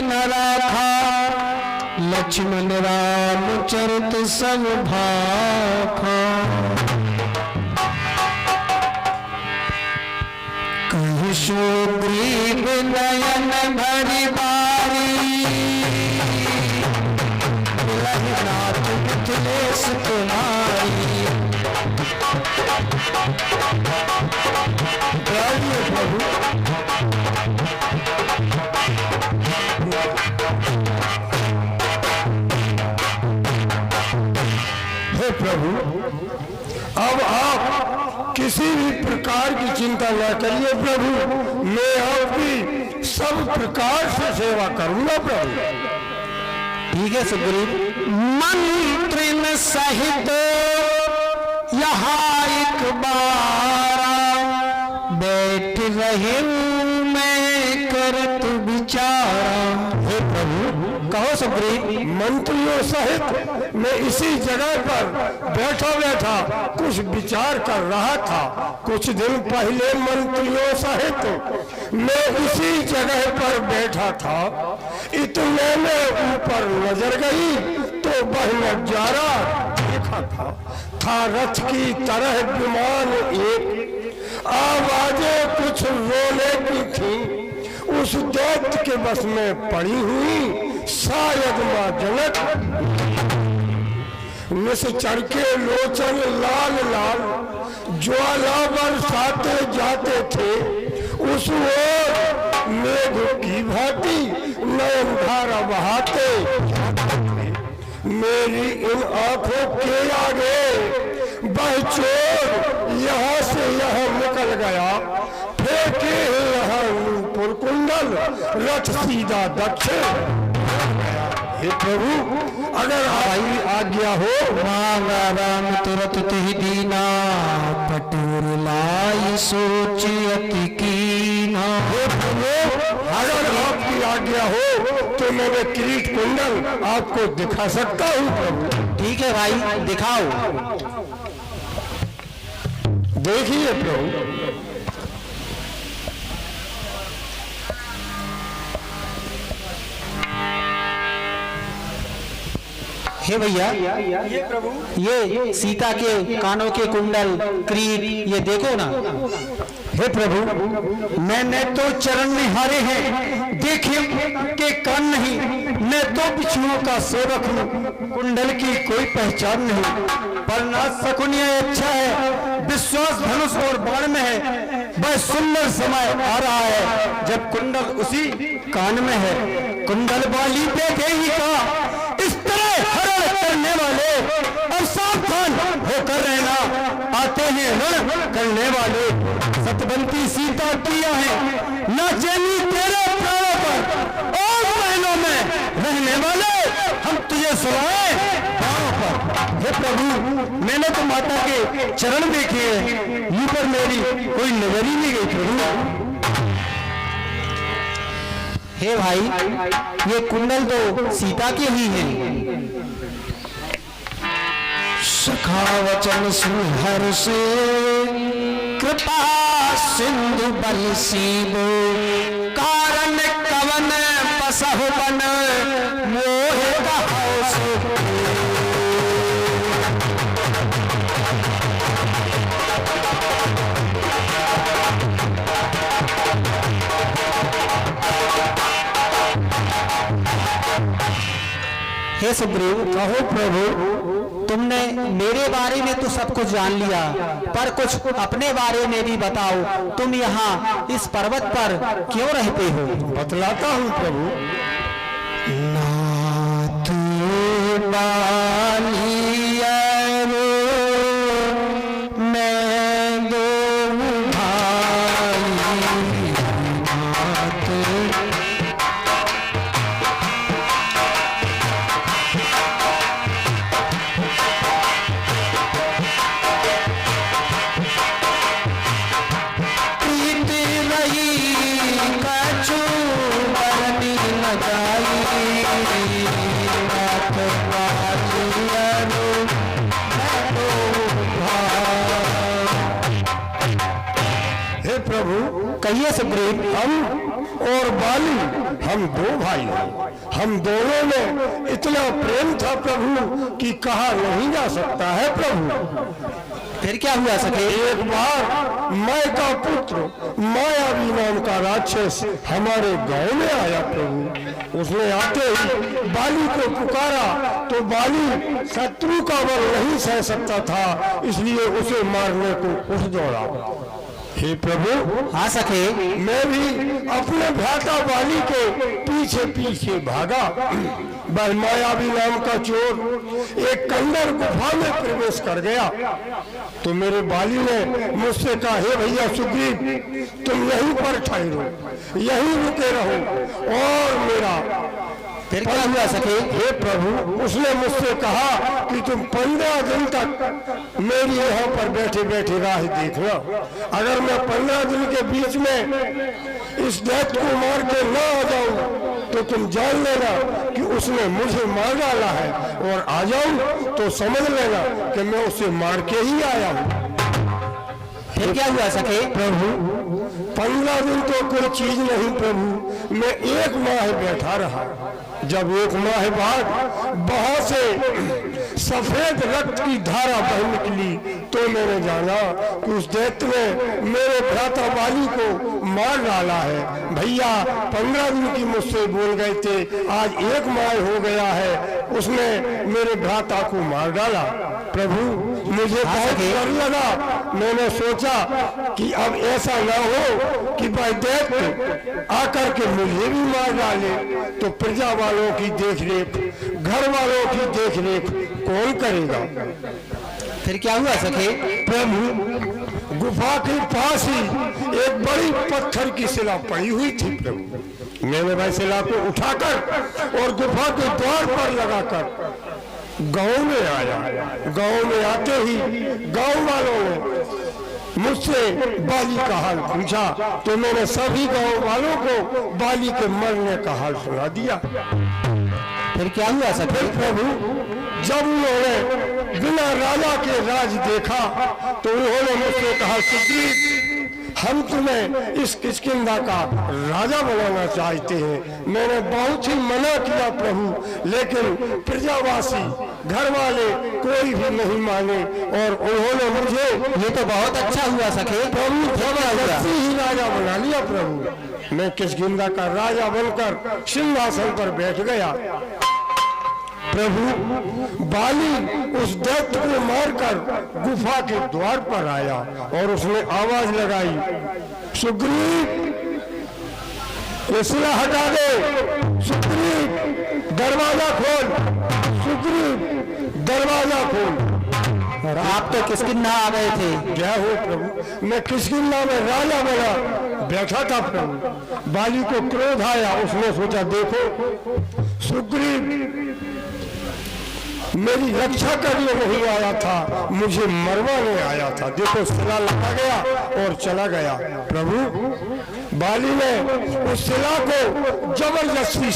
न राखा, लक्ष्मण राम चरित सब भाखा। कहु सुग्रीव नयन भरि बारी, नाथ मिथिलेश तुम्हारी। प्रभु हे प्रभु, अब आप किसी भी प्रकार की चिंता न करिए प्रभु, मैं आपकी सब प्रकार से सेवा करूंगा प्रभु। ठीक है सुग्रीव। मंत्री सहित यहाँ एक बार बैठ रहे मैं करत विचारा। हे प्रभु कहो सुग्रीव। मंत्रियों सहित मैं इसी जगह पर बैठा बैठा कुछ विचार कर रहा था। कुछ दिन पहले मंत्रियों सहित मैं इसी जगह पर बैठा था, इतने में ऊपर नजर गई तो वह नजारा देखा था रथ की तरह विमान एक, आवाजें कुछ रोने की थी। उस दैत्य के बस में पड़ी हुई शायद मां जनक। निश्चर के लोचन लाल लाल ज्वाला बरसाते जाते थे, उस ओर मेघ की भांति नयन धारा बहाते जाते थे। मेरी इन आंखों के आगे वह चोर यहाँ से यहाँ निकल गया, फेंके यहाँ नूपुर कुंडल, रथ सीधा दक्षिण। हे प्रभु अगर आई आज्ञा हो। मांगा राम तुरत तिहि दीना, पटुर लाई सोच अति कीना। हे प्रभु अगर आपकी आज्ञा हो तो मैं किरीट कुंडल आपको दिखा सकता हूँ प्रभु। ठीक है भाई दिखाओ। देखिए प्रभु, हे भैया ये प्रभु, ये सीता के कानों के कुंडल क्रीट ये देखो ना। हे प्रभु मैंने तो चरण निहारे हैं, देखे के कान नहीं। मैं तो बिच्छुओं का सेवक हूँ, कुंडल की कोई पहचान नहीं। पर नाथ शकुन ये अच्छा है, विश्वास धनुष और बाण में है। वह सुंदर समय आ रहा है जब कुंडल उसी कान में है। कुंडल वाली पे देही का इस तरह हरण करने वाले अब सावधान होकर रहना, आते हैं रण करने वाले। सतबंती सीता किया है न चैनी तेरे प्राणों पर, और महीनों में रहने वाले हम तुझे सुनाए पांव पर। हे प्रभु मैंने तो माता के चरण देखे हैं, मुंह पर मेरी कोई नजर ही नहीं गई प्रभु। हे भाई ये कुंडल तो सीता के ही हैं। सखा वचन सुन हर्ष, कृपा सिंधु बल सीबो। कारण कवन बसहु बन, मोह कहाओ सो। हे सुग्रीव कहो प्रभु, तुमने मेरे बारे में तो सब कुछ जान लिया, पर कुछ अपने बारे में भी बताओ। तुम यहाँ इस पर्वत पर क्यों रहते हो? बतलाता हूँ प्रभु। नाथ बालिया रो, मैं दो भाई। नाथ कहिए सुग्रीव। हम और बाली हम दो भाई हैं। हम दोनों में इतना प्रेम था प्रभु कि कहा नहीं जा सकता है प्रभु। फिर क्या हुआ सके? एक बार मैं का पुत्र मायावी नाम का राक्षस हमारे गांव में आया प्रभु। उसने आते ही बाली को पुकारा तो बाली शत्रु का बल नहीं सह सकता था, इसलिए उसे मारने को उठ दौड़ा। हे प्रभु, हाँ सके। मैं भी अपने भ्राता बाली के पीछे पीछे भागा। बल मायावी नाम का चोर एक कंदर गुफा में प्रवेश कर गया तो मेरे बाली ने मुझसे कहा, हे भैया सुग्रीव, तुम यहीं पर ठहरो, यहीं रुके रहो और मेरा। फिर क्या हुआ सके? हे प्रभु, उसने मुझसे कहा कि तुम 15 दिन तक मेरी यहाँ पर बैठे बैठे राह देखना। अगर मैं 15 दिन के बीच में इस दैत्य को मार के न आ जाऊं तो तुम जान लेना कि उसने मुझे मार डाला है, और आ जाऊं तो समझ लेना कि मैं उसे मार के ही आया हूँ। फिर क्या हुआ सके? प्रभु, 15 दिन तो कोई चीज नहीं प्रभु, मैं 1 माह बैठा रहा। जब 1 माह बाद बहुत से सफेद रक्त की धारा बह निकली तो मैंने जाना कि उस दैत्य ने मेरे भ्राता बाली को मार डाला है। भैया 15 दिन की मुझसे बोल गए थे, आज 1 माह हो गया है, उसने मेरे भ्राता को मार डाला। प्रभु, मुझे बहुत डर लगा। मैंने सोचा कि अब ऐसा न हो कि भाई दैत्य आकर के मुझे भी मार डाले, तो प्रजा वालों की देखरेख, घर वालों की देखरेख कौन करेगा। फिर क्या हुआ सके? प्रभु, गुफा के पास ही एक बड़ी पत्थर की शिला पड़ी हुई थी प्रभु। मैंने वह शिला को उठाकर और गुफा के द्वार पर लगाकर गांव में आया। गांव में आते ही गांव वालों ने मुझसे बाली का हाल पूछा तो मैंने सभी गांव वालों को बाली के मरने का हाल सुना दिया। फिर क्या हुआ सके? प्रभु, जब उन्होंने बिना राजा के राज देखा तो उन्होंने मुझसे कहा, सुग्रीव, हम तुम्हें इस किष्किंधा का राजा बनाना चाहते हैं। मैंने बहुत ही मना किया प्रभु, लेकिन प्रजावासी घर वाले कोई भी नहीं माने और उन्होंने मुझे, ये तो बहुत अच्छा हुआ सके। प्रभु, जबरदस्ती ही राजा बना लिया प्रभु। मैं किष्किंधा का राजा बनकर सिंहासन पर बैठ गया। प्रभु, बाली उस दैत्य को मारकर गुफा के द्वार पर आया और उसने आवाज लगाई, सुग्रीव, ये शिला हटा दे, सुग्रीव दरवाजा खोल, सुग्रीव दरवाजा खोल। और आप तो किष्किंधा आ गए थे। क्या हो प्रभु, मैं किष्किंधा में राजा बना बैठा था प्रभु। बाली को क्रोध आया, उसने सोचा, देखो सुग्रीव मेरी रक्षा करने नहीं आया था, मुझे मरवाने आया था। देखो शिला लगा गया और चला गया। प्रभु, बाली ने उस शिला को जबरदस्ती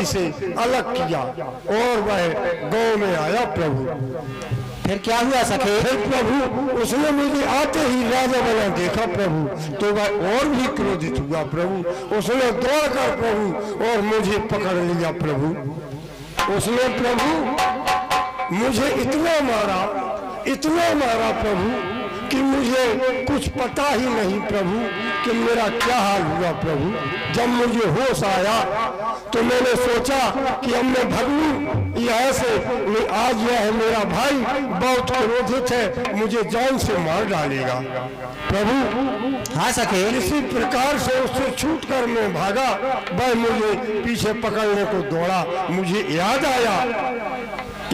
से अलग किया और वह गांव में आया प्रभु। फिर क्या हुआ सके? फिर प्रभु, उसने मुझे आते ही राजा बना देखा प्रभु तो वह और भी क्रोधित हुआ प्रभु। उसने दौड़कर प्रभु और मुझे पकड़ लिया प्रभु। उसने प्रभु मुझे इतना मारा प्रभु कि मुझे कुछ पता ही नहीं प्रभु कि मेरा क्या हाल हुआ प्रभु। जब मुझे होश आया तो मैंने सोचा कि अब मैं भगू यहाँ से, आज यह मेरा भाई बहुत क्रोधित है, मुझे जान से मार डालेगा। प्रभु, हाँ सके। इसी प्रकार से उससे छूटकर मैं भागा। वह मुझे पीछे पकड़ने को दौड़ा। मुझे याद आया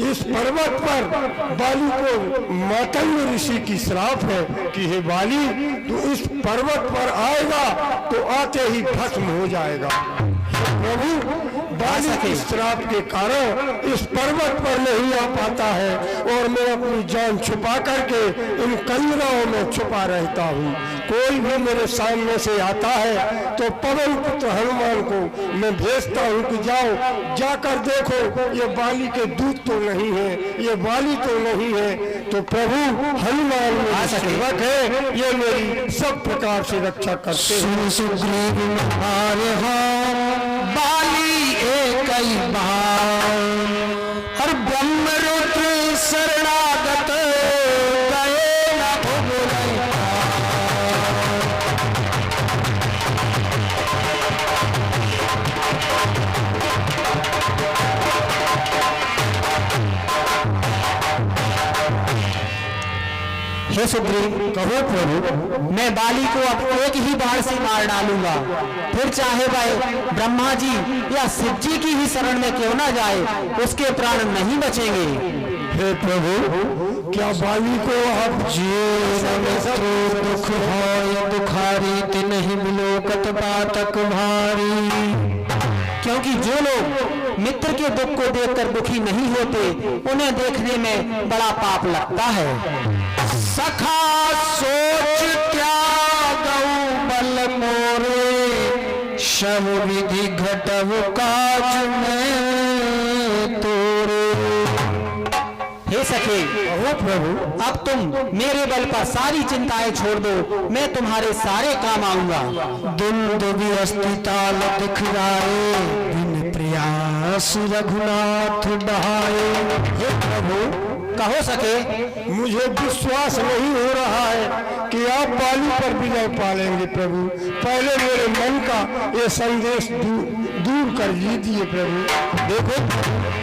इस पर्वत पर बाली को मातंग ऋषि की श्राप है कि हे बाली, तू इस पर्वत पर आएगा तो आते ही भस्म हो जाएगा। प्रभु, बाली के श्राप के कारण इस पर्वत पर नहीं आ पाता है और मैं अपनी जान छुपा करके इन कंदराओं में छुपा रहता हूँ कोई भी मेरे सामने से आता है तो पवन पुत्र हनुमान को मैं भेजता हूँ कि जाओ, जाकर देखो ये बाली के दूत तो नहीं है, ये बाली तो नहीं है। तो प्रभु हनुमान मेरे सेवक है, ये मेरी सब प्रकार से रक्षा करते हैं। सुग्रीव मारे बाली एक बार और ब्रह्म रुद्र शरणागत गए न भुगुरई। हे सुग्रीव, कहो प्रभु, मैं बाली को अब एक ही बार से मार डालूंगा, फिर चाहे वह ब्रह्मा जी या शिव जी की ही शरण में क्यों ना जाए, उसके प्राण नहीं बचेंगे। हे प्रभु, क्या बाली को आप दुख हो दुखारी तिन्हि बिलोकत पातक भारी। क्योंकि जो लोग मित्र के दुख को देखकर दुखी नहीं होते, उन्हें देखने में बड़ा पाप लगता है। सखा सोच त्यागऊ बल मोरे, शव विधि घटव काज में तोरे। हे सखे, हो प्रभु, अब तुम मेरे बल पर सारी चिंताएं छोड़ दो, मैं तुम्हारे सारे काम आऊंगा। दुंदुभि अस्थिताल दिखलाए, बिन प्रयास रघुनाथ बहाए। हे प्रभु, कहो सके, मुझे विश्वास नहीं हो रहा है कि आप बाली पर विजय पालेंगे प्रभु। पहले मेरे मन का ये संदेश दूर कर लीजिए प्रभु। देखो,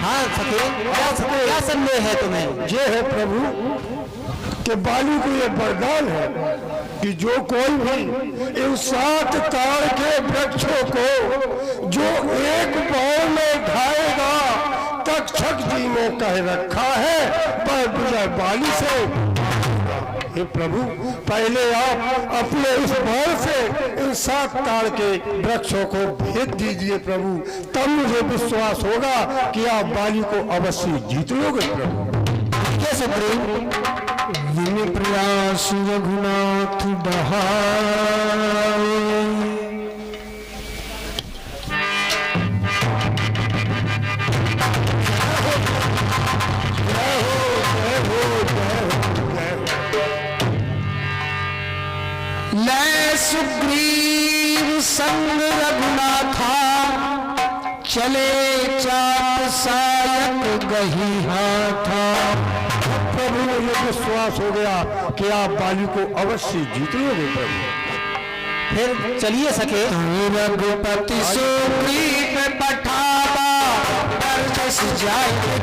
हाँ सके, क्या संदेह है तुम्हें? ये है प्रभु कि बाली को ये वरदान है कि जो कोई भी इन 7 ताड़ के वृक्षों को जो एक पांव में ढाएगा, तक्षक जी ने कह रखा है वह विजय बाली से। हे प्रभु, पहले आप अपने इस बल से इन 7 ताड़ के वृक्षों को भेज दीजिए प्रभु, तब मुझे विश्वास होगा कि आप बाली को अवश्य जीत लोगे प्रभु। कैसे प्रेम? विन प्रयास रघुनाथ बहाए। ले सुग्रीव संग रघुनाथा, चले चाप सायक गही हाथा। प्रभु, मुझे विश्वास हो गया कि आप बाली को अवश्य जीत लोगे प्रभु। फिर चलिए सके। रघुपति सुग्रीव पठावा, जाए